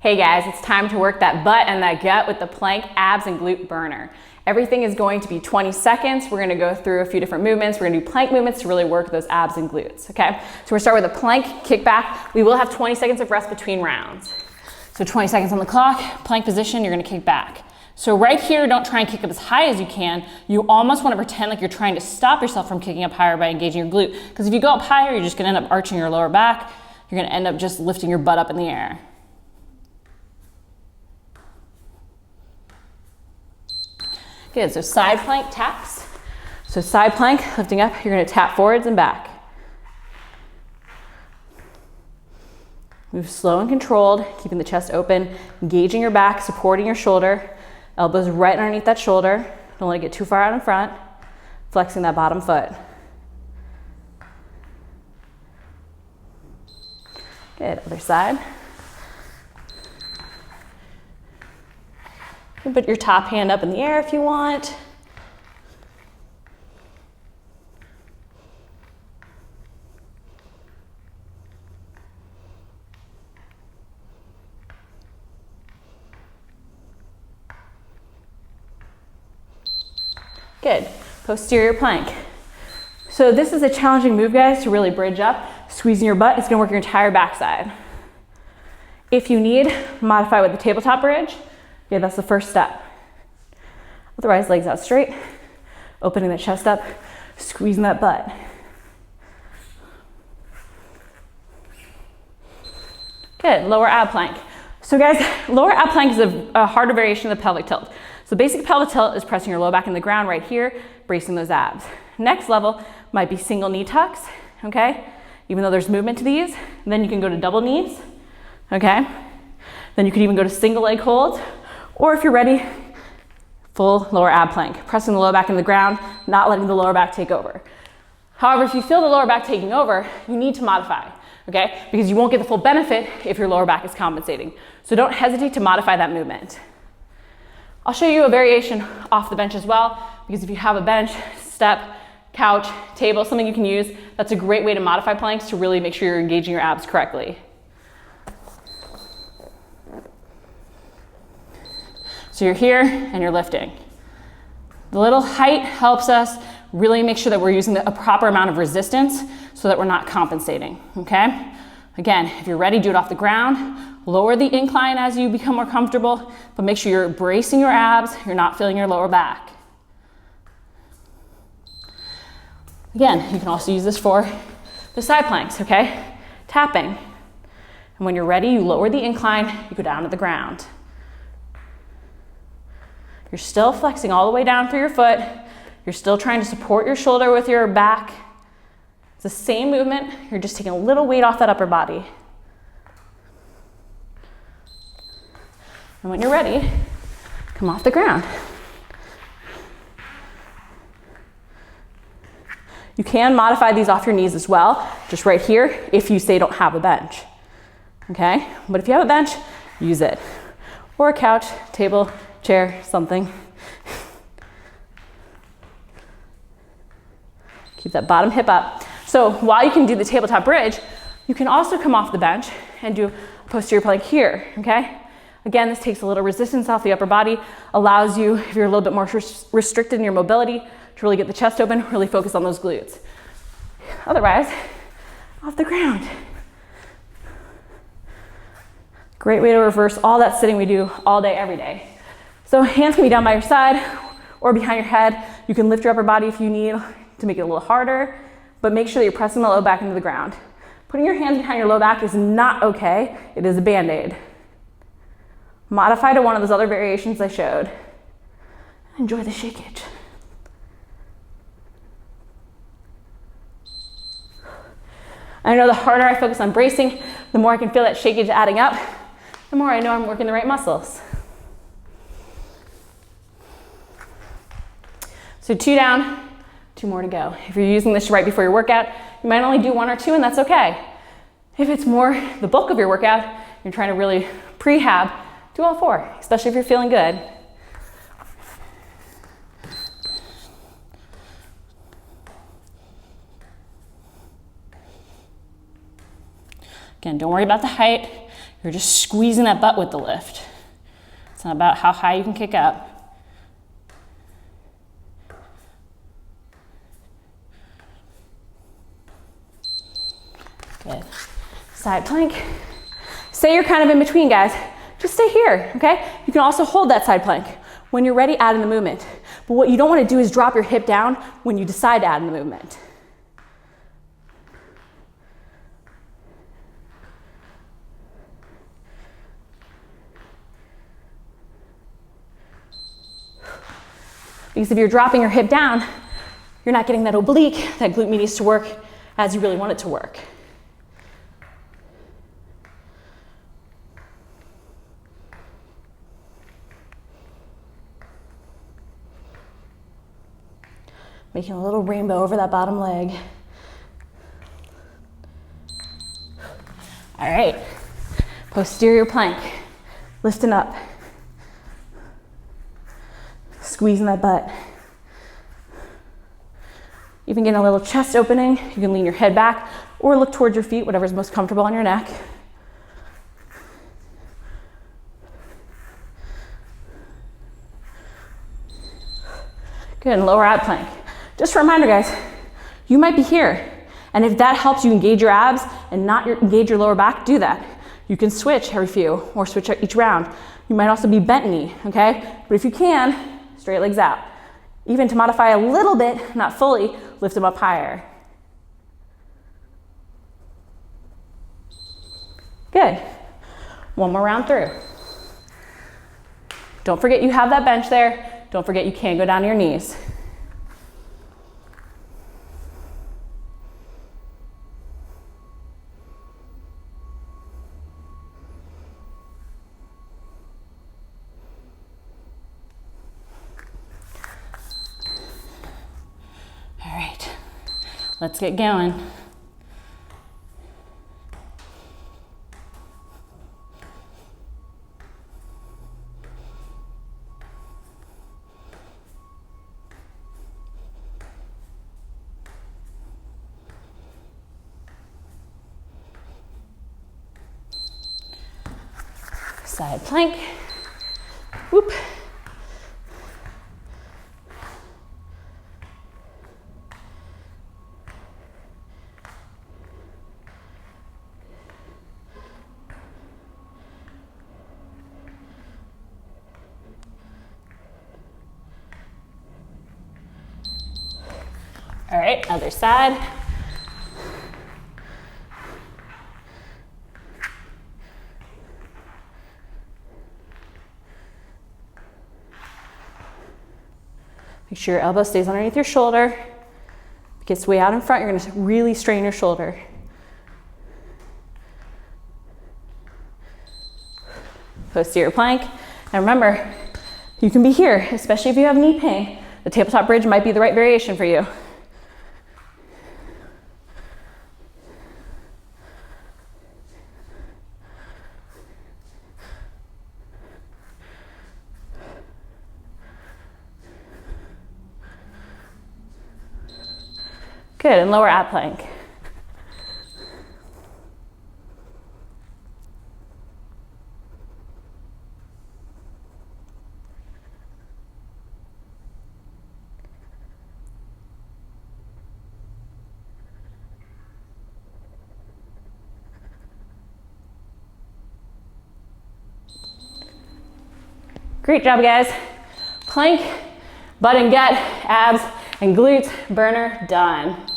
Hey guys, it's time to work that butt and that gut with the plank abs and glute burner. Everything is going to be 20 seconds. We're gonna go through a few different movements. We're gonna do plank movements to really work those abs and glutes, okay? So we're gonna start with a plank kickback. We will have 20 seconds of rest between rounds. So 20 seconds on the clock, plank position, you're gonna kick back. So right here, don't try and kick up as high as you can. You almost wanna pretend like you're trying to stop yourself from kicking up higher by engaging your glute. Because if you go up higher, you're just gonna end up arching your lower back. You're gonna end up just lifting your butt up in the air. Good, so side plank taps. So side plank, lifting up, you're gonna tap forwards and back. Move slow and controlled, keeping the chest open, engaging your back, supporting your shoulder, elbows right underneath that shoulder. Don't let it get too far out in front, flexing that bottom foot. Good, other side. You can put your top hand up in the air if you want. Good, posterior plank. So this is a challenging move, guys, to really bridge up. Squeezing your butt, it's gonna work your entire backside. If you need, modify with the tabletop bridge. Okay, that's the first step. Otherwise, legs out straight, opening the chest up, squeezing that butt. Good, lower ab plank. So guys, lower ab plank is a harder variation of the pelvic tilt. So basic pelvic tilt is pressing your low back in the ground right here, bracing those abs. Next level might be single knee tucks, okay? Even though there's movement to these, then you can go to double knees, okay? Then you could even go to single leg holds, or if you're ready, full lower ab plank, pressing the lower back in the ground, not letting the lower back take over. However, if you feel the lower back taking over, you need to modify, okay? Because you won't get the full benefit if your lower back is compensating. So don't hesitate to modify that movement. I'll show you a variation off the bench as well, because if you have a bench, step, couch, table, something you can use, that's a great way to modify planks to really make sure you're engaging your abs correctly. So you're here and you're lifting. The little height helps us really make sure that we're using a proper amount of resistance so that we're not compensating, okay? Again, if you're ready, do it off the ground. Lower the incline as you become more comfortable, but make sure you're bracing your abs, you're not feeling your lower back. Again, you can also use this for the side planks, okay? Tapping. And when you're ready, you lower the incline, you go down to the ground. You're still flexing all the way down through your foot. You're still trying to support your shoulder with your back. It's the same movement. You're just taking a little weight off that upper body. And when you're ready, come off the ground. You can modify these off your knees as well, just right here if you say don't have a bench, okay? But if you have a bench, use it. Or a couch, table, chair, something. Keep that bottom hip up. So while you can do the tabletop bridge, you can also come off the bench and do a posterior plank here, okay? Again, this takes a little resistance off the upper body, allows you, if you're a little bit more restricted in your mobility, to really get the chest open, really focus on those glutes. Otherwise, off the ground. Great way to reverse all that sitting we do all day, every day. So hands can be down by your side or behind your head. You can lift your upper body if you need to make it a little harder, but make sure that you're pressing the low back into the ground. Putting your hands behind your low back is not okay. It is a Band-Aid. Modify to one of those other variations I showed. Enjoy the shakeage. I know the harder I focus on bracing, the more I can feel that shakeage adding up, the more I know I'm working the right muscles. So 2 down, 2 more to go. If you're using this right before your workout, you might only do 1 or 2 and that's okay. If it's more the bulk of your workout, you're trying to really prehab, do all 4, especially if you're feeling good. Again, don't worry about the height. You're just squeezing that butt with the lift. It's not about how high you can kick up. Good. Side plank. Say you're kind of in between, guys. Just stay here, okay? You can also hold that side plank. When you're ready, add in the movement. But what you don't want to do is drop your hip down when you decide to add in the movement. Because if you're dropping your hip down, you're not getting that oblique, that glute medius to work as you really want it to work. Making a little rainbow over that bottom leg. All right, posterior plank, lifting up. Squeezing that butt. Even getting a little chest opening, you can lean your head back or look towards your feet, whatever's most comfortable on your neck. Good, and lower ab plank. Just a reminder, guys, you might be here, and if that helps you engage your abs and not engage your lower back, do that. You can switch every few or switch each round. You might also be bent knee, okay? But if you can, straight legs out. Even to modify a little bit, not fully, lift them up higher. Good. One more round through. Don't forget you have that bench there. Don't forget you can go down to your knees. All right, let's get going. Side plank, whoop. All right, other side. Make sure your elbow stays underneath your shoulder. If it gets way out in front, you're gonna really strain your shoulder. Posterior plank. And remember, you can be here, especially if you have knee pain. The tabletop bridge might be the right variation for you. Good, and lower ab plank. Great job, guys. Plank, butt and gut, abs, and glutes, burner, done.